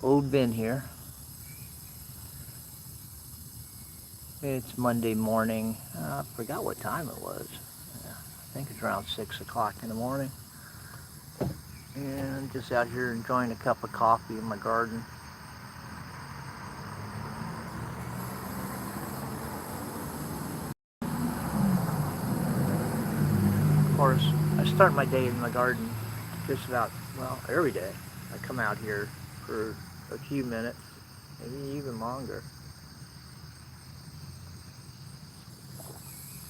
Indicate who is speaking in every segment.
Speaker 1: Old Ben here. It's Monday morning. I forgot what time it was. I think it's around 6 o'clock in the morning. And just out here enjoying a cup of coffee in my garden. Of course, I start my day in my garden just about, well, every day. I come out here for a few minutes, maybe even longer.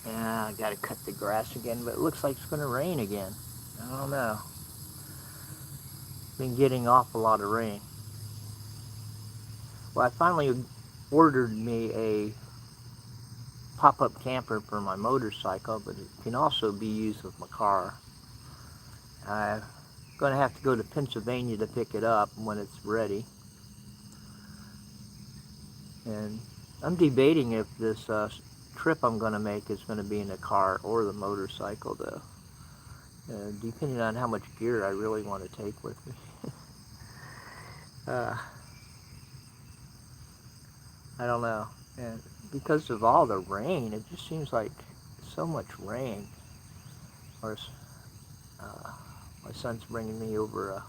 Speaker 1: Yeah, I gotta cut the grass again, but it looks like it's gonna rain again. I don't know. Been getting off a lot of rain. Well, I finally ordered me a pop-up camper for my motorcycle, but it can also be used with my car. I'm going to have to go to Pennsylvania to pick it up when it's ready. And I'm debating if this trip I'm going to make is going to be in the car or the motorcycle, though. Depending on how much gear I really want to take with me. uh, I don't know. And because of all the rain, it just seems like so much rain. Of course, my son's bringing me over a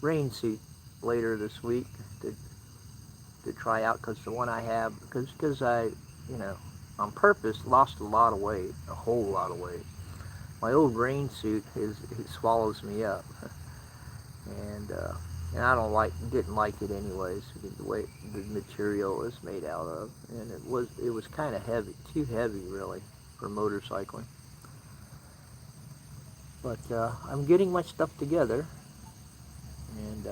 Speaker 1: rain suit later this week to try out, because the one I have, because I, on purpose lost a lot of weight, a whole lot of weight. My old rain suit it swallows me up, and didn't like it anyways. The way the material is made out of, and it was kind of heavy, too heavy really for motorcycling. But I'm getting my stuff together, and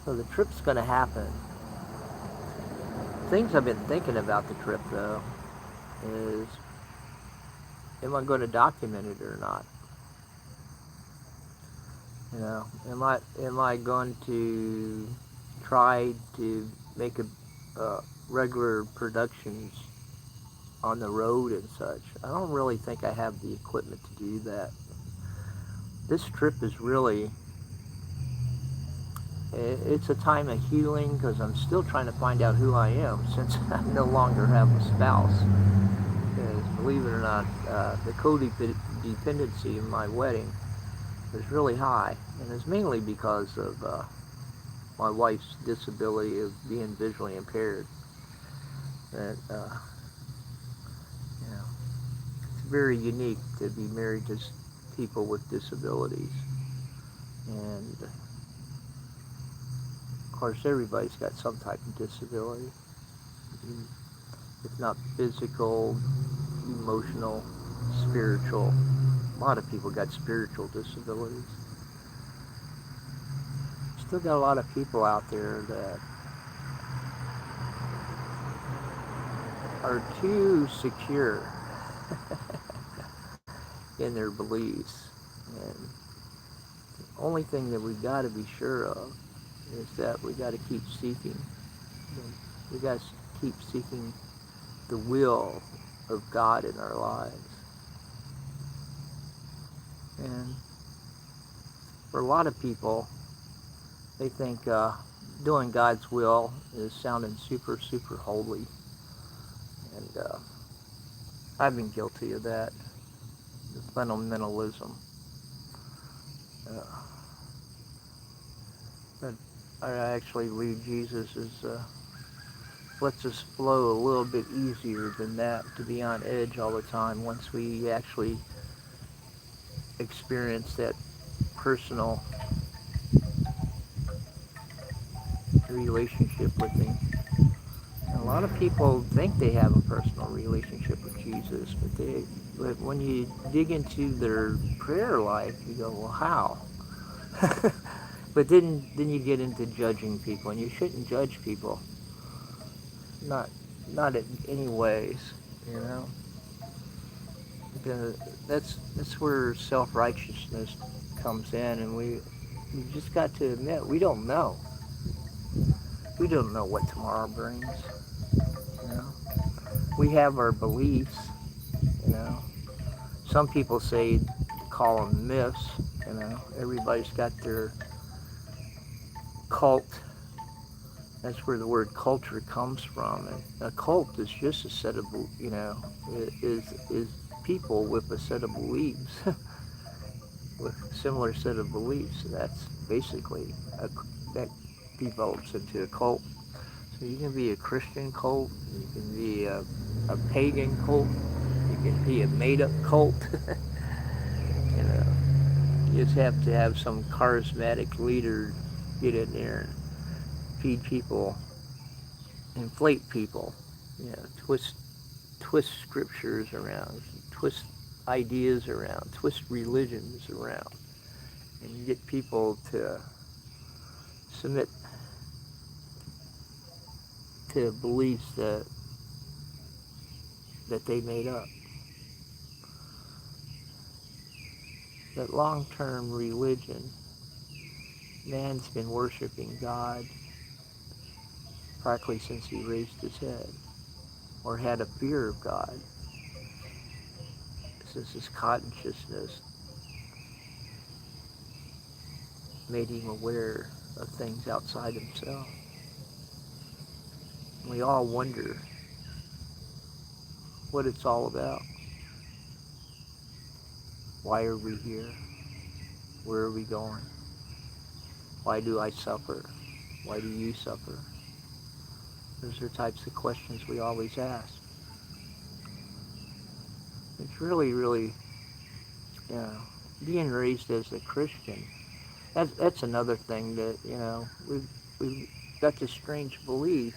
Speaker 1: so the trip's going to happen. Things I've been thinking about the trip, though, is am I going to document it or not? Am I going to try to make regular productions on the road and such? I don't really think I have the equipment to do that. This trip is really, it's a time of healing, because I'm still trying to find out who I am, since I no longer have a spouse. Because believe it or not, the codependency in my wedding was really high, and it's mainly because of my wife's disability of being visually impaired. That it's very unique to be married to people with disabilities, and of course everybody's got some type of disability, if not physical, emotional, spiritual. A lot of people got spiritual disabilities. Still got a lot of people out there that are too secure in their beliefs. And the only thing that we got to be sure of is that we got to keep seeking. We got to keep seeking the will of God in our lives. And for a lot of people, they think doing God's will is sounding super, super holy. And I've been guilty of that, the fundamentalism. But I actually believe Jesus lets us flow a little bit easier than that, to be on edge all the time, once we actually experience that personal relationship with Him. And a lot of people think they have a personal relationship with Jesus, but when you dig into their prayer life, you go, well, how? But then you get into judging people, and you shouldn't judge people. Not in any ways, Because that's where self-righteousness comes in, and we just got to admit we don't know. We don't know what tomorrow brings. We have our beliefs. Some people say, call them myths. Everybody's got their cult. That's where the word culture comes from. And a cult is just a set of, is people with a set of beliefs, with a similar set of beliefs. So that's basically, that develops into a cult. So you can be a Christian cult, you can be a pagan cult, you can be a made-up cult. You just have to have some charismatic leader get in there and feed people, inflate people, twist scriptures around, twist ideas around, twist religions around, and get people to submit to beliefs that they made up. That long-term religion, man's been worshiping God practically since he raised his head, or had a fear of God, since his consciousness made him aware of things outside himself. We all wonder what it's all about. Why are we here? Where are we going? Why do I suffer? Why do you suffer? Those are types of questions we always ask. It's really, really, being raised as a Christian, that's another thing that, we've got this strange belief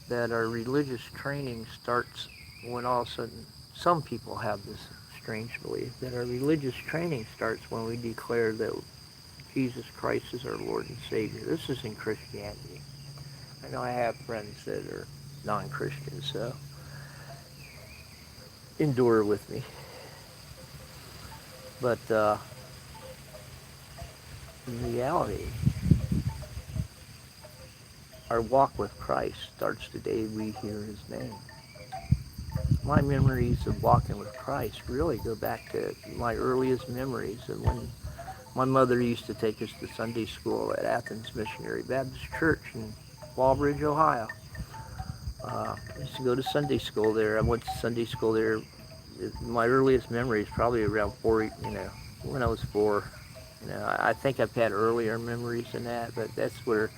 Speaker 1: that our religious training starts when all of a sudden, some people have this strange belief that our religious training starts when we declare that Jesus Christ is our Lord and Savior. This is in Christianity. I know I have friends that are non-Christians, so endure with me. But in reality, our walk with Christ starts the day we hear his name. My memories of walking with Christ really go back to my earliest memories of when my mother used to take us to Sunday school at Athens Missionary Baptist Church in Walbridge, Ohio. I used to go to Sunday school there. I went to Sunday school there. My earliest memories probably around 4, when I was 4. I think I've had earlier memories than that, but that's where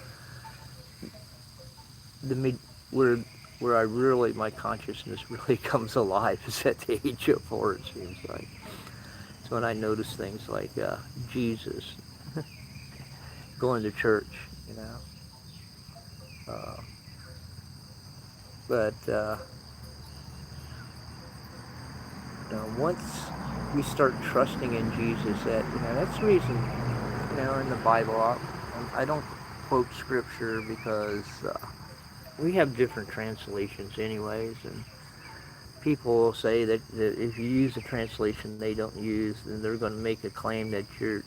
Speaker 1: where I really, my consciousness really comes alive, is at the age of 4, it seems like. It's when I notice things like Jesus, going to church, but once we start trusting in Jesus, that's the reason, in the Bible, I don't quote scripture because we have different translations anyways, and people will say that if you use a translation they don't use, then they're going to make a claim that you're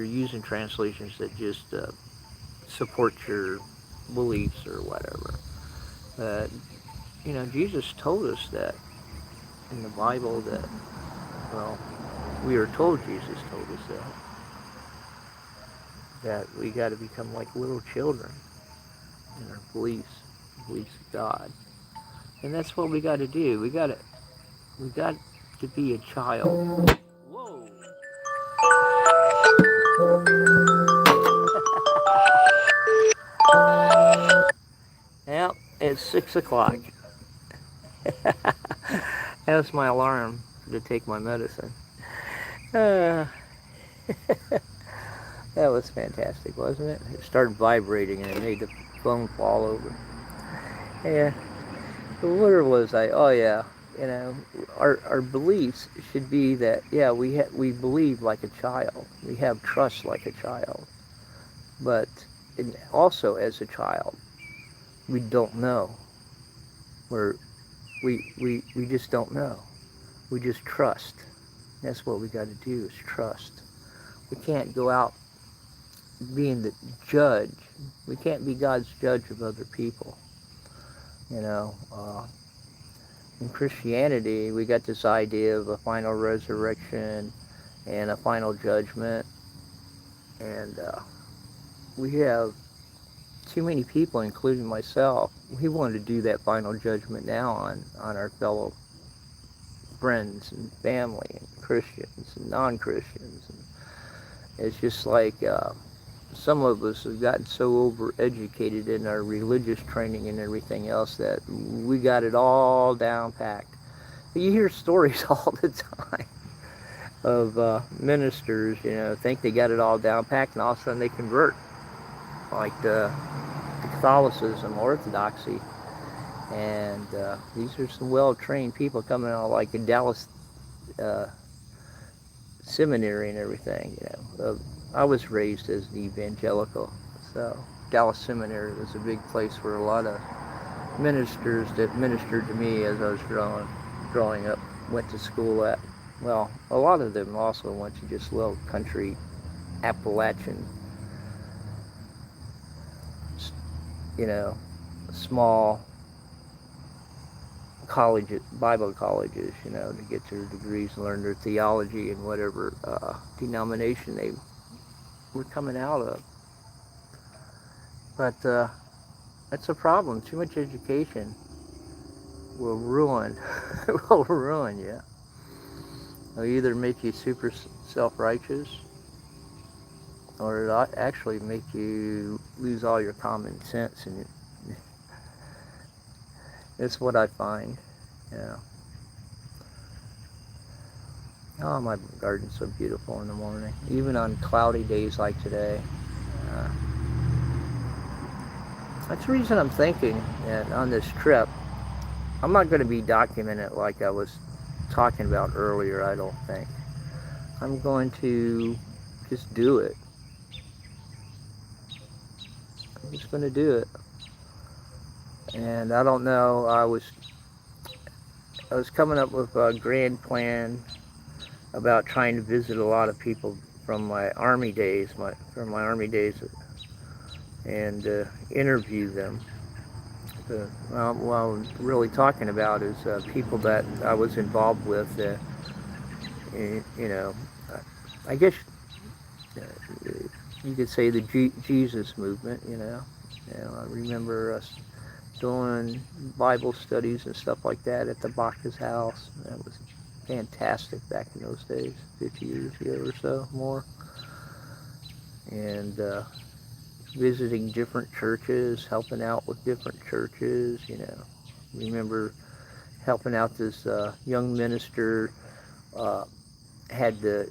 Speaker 1: using translations that just support your beliefs or whatever. But Jesus told us that in the Bible that, we are told Jesus told us that we got to become like little children in our beliefs of God. And that's what we got to do. We got to be a child. Whoa. Well, it's 6 o'clock. That's my alarm to take my medicine. That was fantastic, wasn't it? It started vibrating and it made the phone fall over. Yeah. Where was I? Oh yeah. Our beliefs should be that, we believe like a child. We have trust like a child. But also as a child, we don't know. We just don't know. We just trust. That's what we got to do, is trust. We can't go out being the judge. We can't be God's judge of other people. In Christianity, we got this idea of a final resurrection and a final judgment. And we have too many people, including myself. We want to do that final judgment now on our fellow friends and family and Christians and non-Christians. And it's just like some of us have gotten so overeducated in our religious training and everything else that we got it all down packed. You hear stories all the time of ministers, think they got it all down packed, and all of a sudden they convert, like the Catholicism, Orthodoxy. And these are some well-trained people coming out, like in Dallas seminary and everything. I was raised as an evangelical, so Dallas Seminary was a big place where a lot of ministers that ministered to me as I was growing up went to school at. Well, a lot of them also went to just little country Appalachian, small colleges, Bible colleges, to get their degrees and learn their theology in whatever denomination they were coming out of. But that's a problem. Too much education will ruin you. It'll either make you super self-righteous, or it'll actually make you lose all your common sense. And it's what I find. Oh, my garden's so beautiful in the morning, even on cloudy days like today. That's the reason I'm thinking that on this trip, I'm not going to be documenting it like I was talking about earlier, I don't think. I'm going to just do it. I'm just going to do it. And I don't know, I was coming up with a grand plan about trying to visit a lot of people from my Army days, and interview them. What I'm really talking about is people that I was involved with, I guess you could say the Jesus movement, I remember us doing Bible studies and stuff like that at the Bach's house. That was fantastic back in those days, 50 years ago or so, more. And visiting different churches, helping out with different churches, Remember helping out this young minister, had to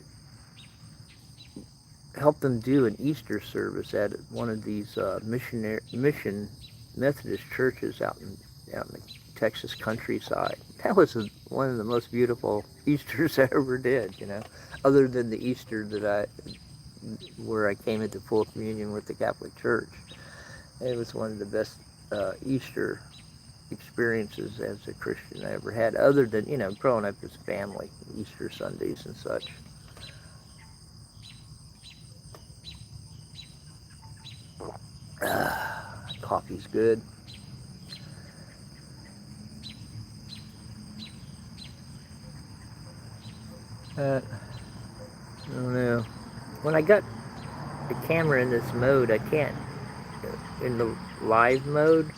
Speaker 1: help them do an Easter service at one of these mission Methodist churches out in the Texas countryside. That was one of the most beautiful Easters I ever did, other than the Easter where I came into full communion with the Catholic Church. It was one of the best Easter experiences as a Christian I ever had, other than, growing up as family, Easter Sundays and such. Coffee's good. I don't know. When I got the camera in this mode, I can't, in the live mode,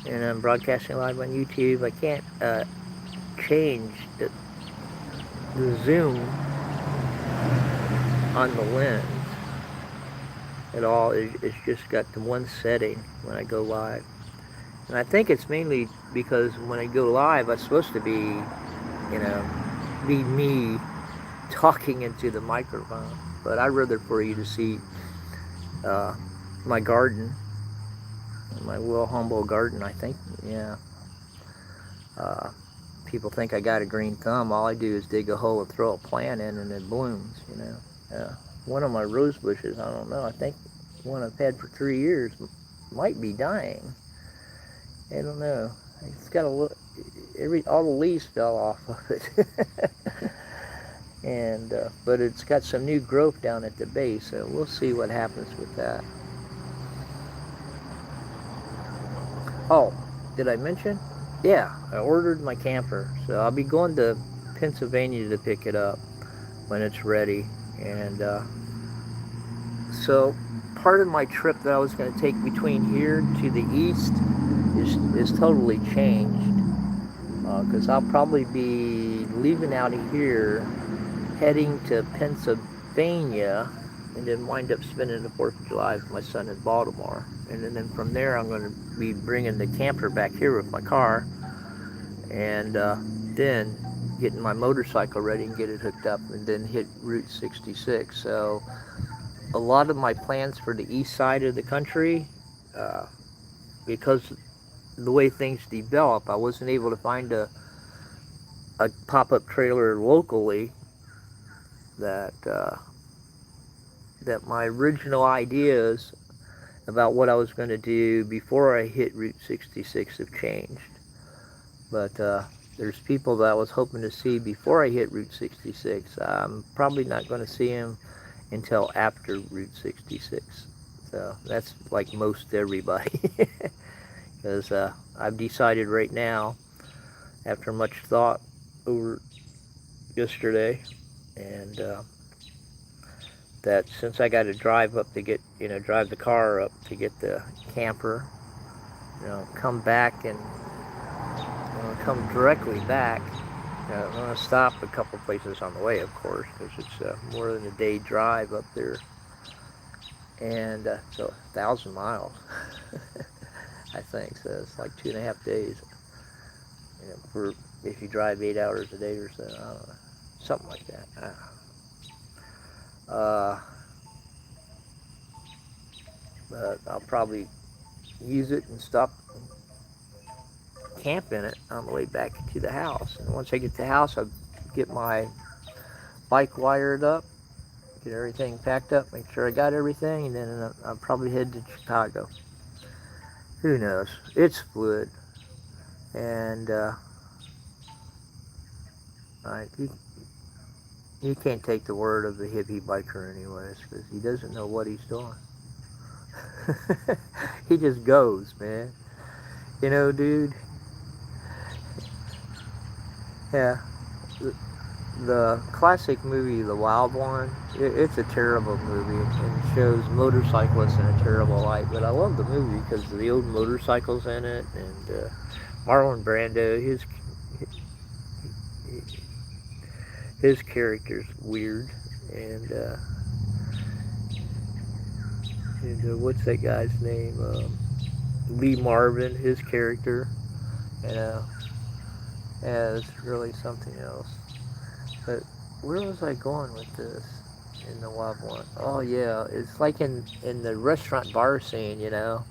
Speaker 1: and I'm broadcasting live on YouTube, I can't change the zoom on the lens at all. It's just got the one setting when I go live. And I think it's mainly because when I go live, I'm supposed to be me talking into the microphone. But I'd rather for you to see my garden, my little humble garden, I think. People think I got a green thumb. All I do is dig a hole and throw a plant in, and it blooms, One of my rose bushes, I don't know, I think one I've had for 3 years might be dying. I don't know. It's got all the leaves fell off of it. And but it's got some new growth down at the base, so we'll see what happens with that. Oh, did I mention? Yeah, I ordered my camper, so I'll be going to Pennsylvania to pick it up when it's ready. And So part of my trip that I was going to take between here to the east is totally changed, because I'll probably be leaving out of here, heading to Pennsylvania, and then wind up spending the 4th of July with my son in Baltimore. And then from there, I'm going to be bringing the camper back here with my car, and then getting my motorcycle ready and get it hooked up, and then hit Route 66. So a lot of my plans for the east side of the country, uh, because the way things develop, I wasn't able to find a pop-up trailer locally that that my original ideas about what I was going to do before I hit Route 66 have changed. But there's people that I was hoping to see before I hit Route 66. I'm probably not going to see them until after Route 66. So that's like most everybody. Because I've decided right now, after much thought over yesterday, and that since I got to drive up to get, drive the car up to get the camper, come back and come directly back. I'm going to stop a couple places on the way, of course, because it's more than a day drive up there. And so 1,000 miles, I think. So it's like 2.5 days. For if you drive 8 hours a day or so, I don't know, something like that. But I'll probably use it and stop and camp in it on the way back to the house. And once I get to the house, I'll get my bike wired up, get everything packed up, make sure I got everything, and then I'll probably head to Chicago. Who knows? It's fluid. And you can't take the word of the hippie biker anyways, because he doesn't know what he's doing. He just goes, man. Dude. Yeah. The classic movie, The Wild One, it's a terrible movie, and it shows motorcyclists in a terrible light. But I love the movie because of the old motorcycles in it, and Marlon Brando, his character's weird, and what's that guy's name? Lee Marvin, his character, is really something else. But where was I going with this in The Wild One? Oh yeah, it's like in the restaurant bar scene, the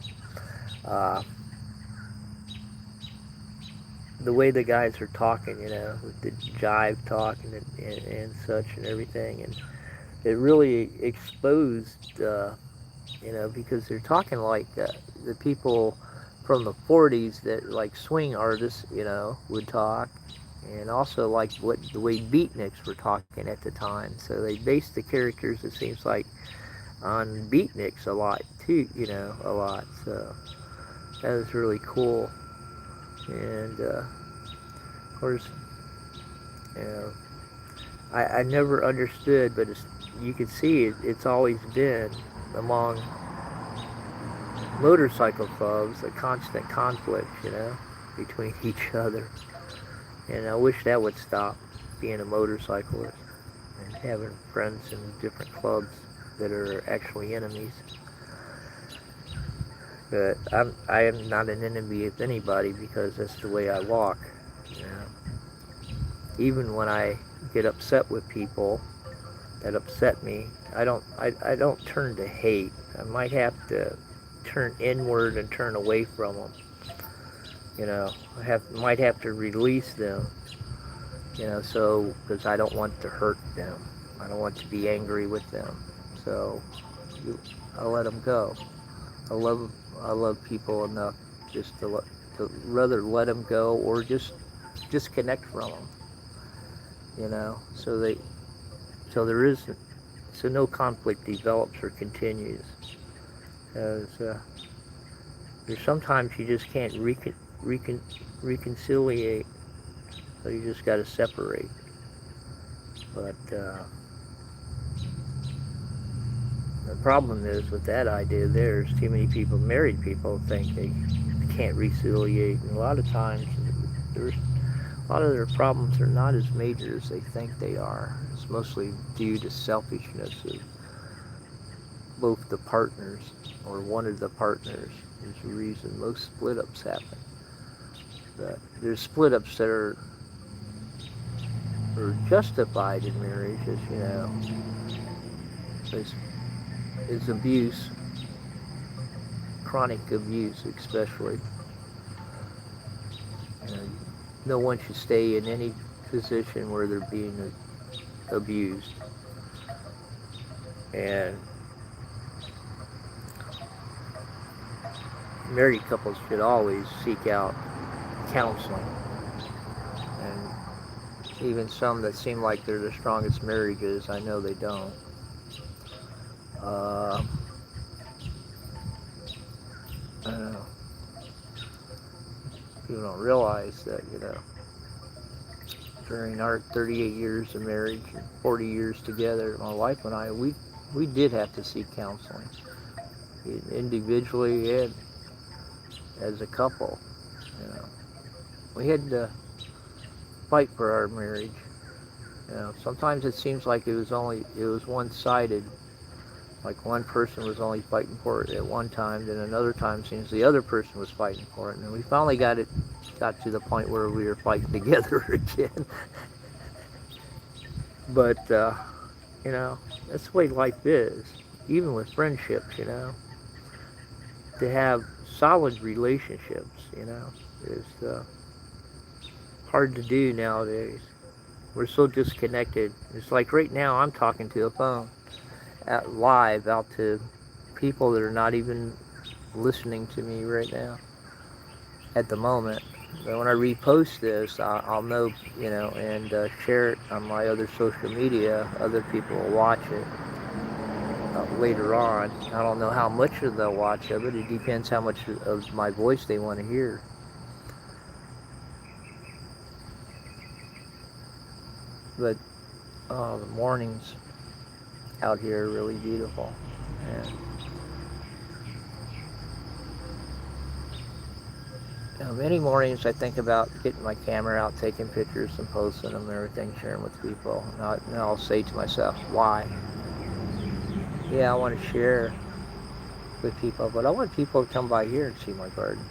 Speaker 1: way the guys are talking, with the jive talk and such and everything, and it really exposed, because they're talking like the people from the 40s that like swing artists, would talk, and also like the way beatniks were talking at the time. So they based the characters, it seems like, on beatniks a lot too, a lot. So that was really cool. And of course, I never understood, but you can see it's always been among motorcycle clubs a constant conflict, between each other. And I wish that would stop, being a motorcyclist and having friends in different clubs that are actually enemies. But I am not an enemy of anybody, because that's the way I walk. Even when I get upset with people that upset me, I don't turn to hate. I might have to turn inward and turn away from them. Might have to release them. So because I don't want to hurt them. I don't want to be angry with them. So I let them go. I love people enough just to rather let them go or just disconnect from them. So no conflict develops or continues. Because there's sometimes you just can't reconciliate, so you just got to separate. But The problem is with that idea, there's too many people, married people, think they can't reconciliate, and a lot of times there's a lot of their problems are not as major as they think they are. It's mostly due to selfishness of both the partners, or one of the partners is the reason most split-ups happen. But there's split-ups that are justified in marriage, as you know, is abuse, chronic abuse especially. And no one should stay in any position where they're being abused. And married couples should always seek out counseling. And even some that seem like they're the strongest marriages, I know they don't. I don't know. People don't realize that, during our 38 years of marriage and 40 years together, my wife and I, we did have to seek counseling, individually and as a couple. We had to fight for our marriage. Sometimes it seems like it was one-sided, like one person was only fighting for it at one time, then another time seems the other person was fighting for it, and we finally got to the point where we were fighting together again. But that's the way life is, even with friendships. To have solid relationships, is hard to do nowadays. We're so disconnected. It's like right now I'm talking to a phone live out to people that are not even listening to me right now at the moment. But when I repost this, I'll know, and share it on my other social media. Other people will watch it later on. I don't know how much they'll watch of it. It depends how much of my voice they want to hear. But the mornings out here are really beautiful. And many mornings I think about getting my camera out, taking pictures and posting them and everything, sharing with people. And I'll say to myself, why? Yeah, I want to share with people, but I want people to come by here and see my garden.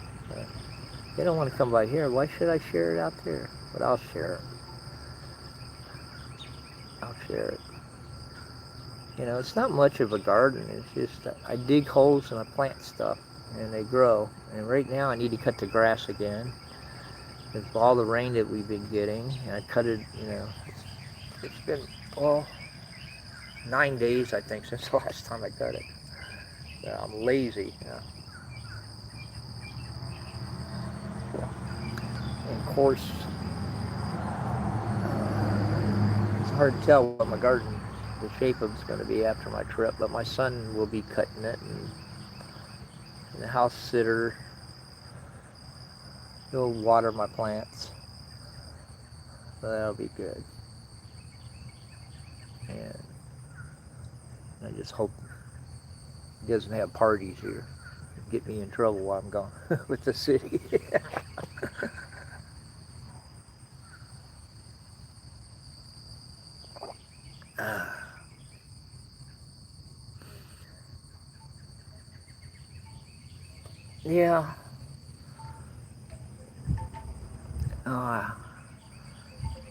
Speaker 1: They don't want to come by here. Why should I share it out there? But I'll share it. I'll share it. It's not much of a garden. It's just I dig holes and I plant stuff, and they grow. And right now I need to cut the grass again. With all the rain that we've been getting, and I cut it. It's been 9 days, I think, since the last time I cut it. I'm lazy. And of course, it's hard to tell what my garden, the shape of it's going to be after my trip, but my son will be cutting it, and the house sitter, he'll water my plants, so that'll be good. And I just hope he doesn't have parties here, get me in trouble while I'm gone with the city. Yeah. I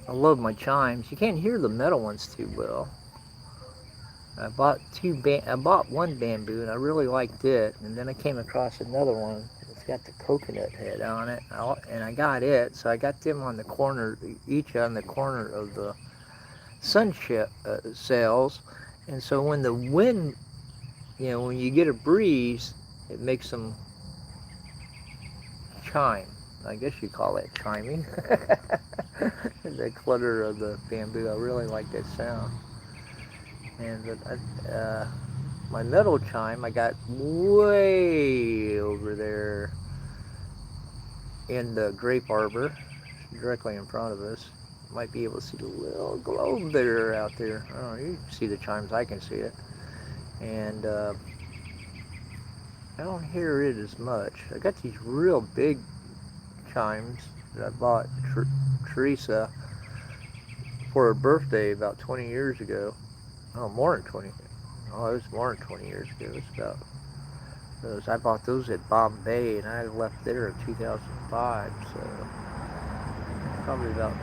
Speaker 1: love my chimes. You can't hear the metal ones too well. I bought one bamboo and I really liked it, and then I came across another one. It's got the coconut head on it, and I got it. So I got them on the corner, each on the corner of the sunship sails, and so when the wind, when you get a breeze, it makes them chime. I guess you call that chiming. The clutter of the bamboo, I really like that sound. And my metal chime, I got way over there in the grape arbor, directly in front of us. You might be able to see the little globe there out there. I don't know, you can see the chimes, I can see it. and I don't hear it as much. I got these real big chimes that I bought Teresa for her birthday about 20 years ago. Oh, more than 20. Oh, it was more than 20 years ago. It was about those. I bought those at Bombay, and I left there in 2005. So probably about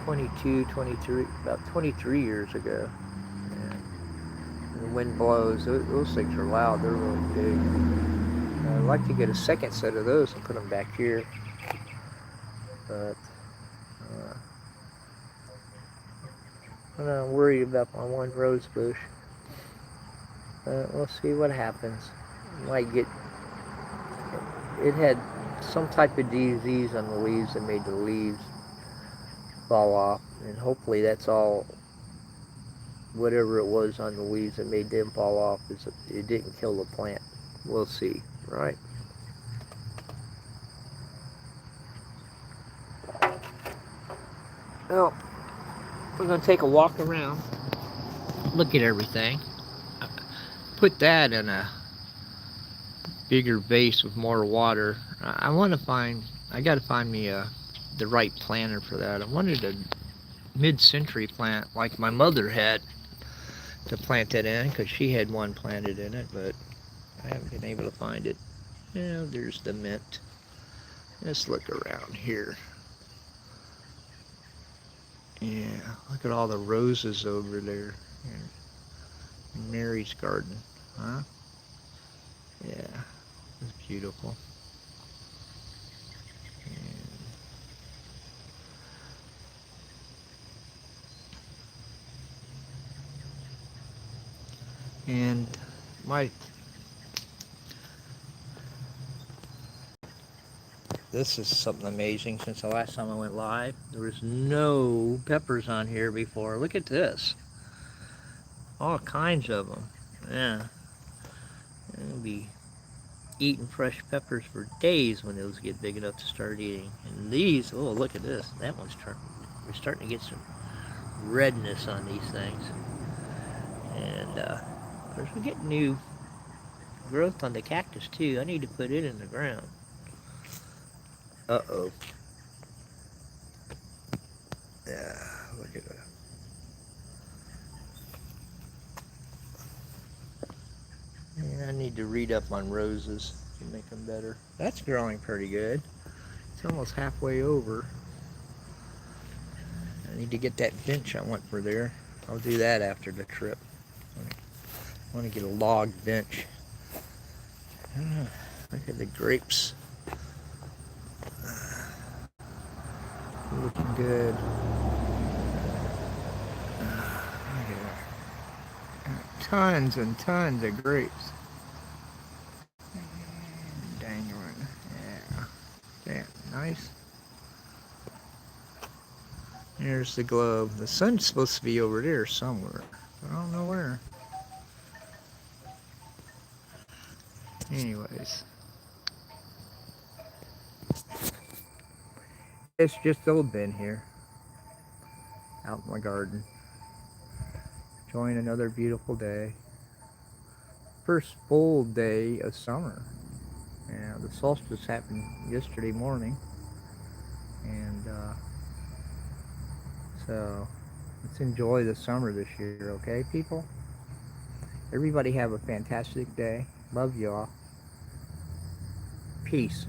Speaker 1: 22, 23, about 23 years ago. And the wind blows. Those things are loud. They're really big. I'd like to get a second set of those and put them back here, but I'm not worried about my one rose bush. We'll see what happens. Might get. It had some type of disease on the leaves that made the leaves fall off, and hopefully that's all. Whatever it was on the leaves that made them fall off, it didn't kill the plant. We'll see, right? Well, we're going to take a walk around, look at everything, put that in a bigger vase with more water. I got to find me the right planter for that. I wanted a mid-century plant like my mother had to plant it in, because she had one planted in it, but I haven't been able to find it. Yeah, there's the mint. Let's look around here. Yeah, look at all the roses over there in Mary's garden, huh? Yeah, it's beautiful. And this is something amazing. Since the last time I went live, there was no peppers on here before. Look at this. All kinds of them. Yeah. I'll be eating fresh peppers for days when those get big enough to start eating. And these, oh, look at this. That one's we're starting to get some redness on these things. And, of course, we get new growth on the cactus, too. I need to put it in the ground. Uh-oh. Yeah, look at that. Yeah, I need to read up on roses to make them better. That's growing pretty good. It's almost halfway over. I need to get that bench I want for there. I'll do that after the trip. I want to get a log bench. Look at the grapes. Looking good. Look at that. Tons and tons of grapes. Dangling. Yeah. Yeah, nice. There's the globe. The sun's supposed to be over there somewhere. I don't know where. Anyways. It's just old Ben here. Out in my garden. Enjoying another beautiful day. First full day of summer. Yeah, the solstice happened yesterday morning. And so let's enjoy the summer this year, okay, people? Everybody have a fantastic day. Love y'all. Peace.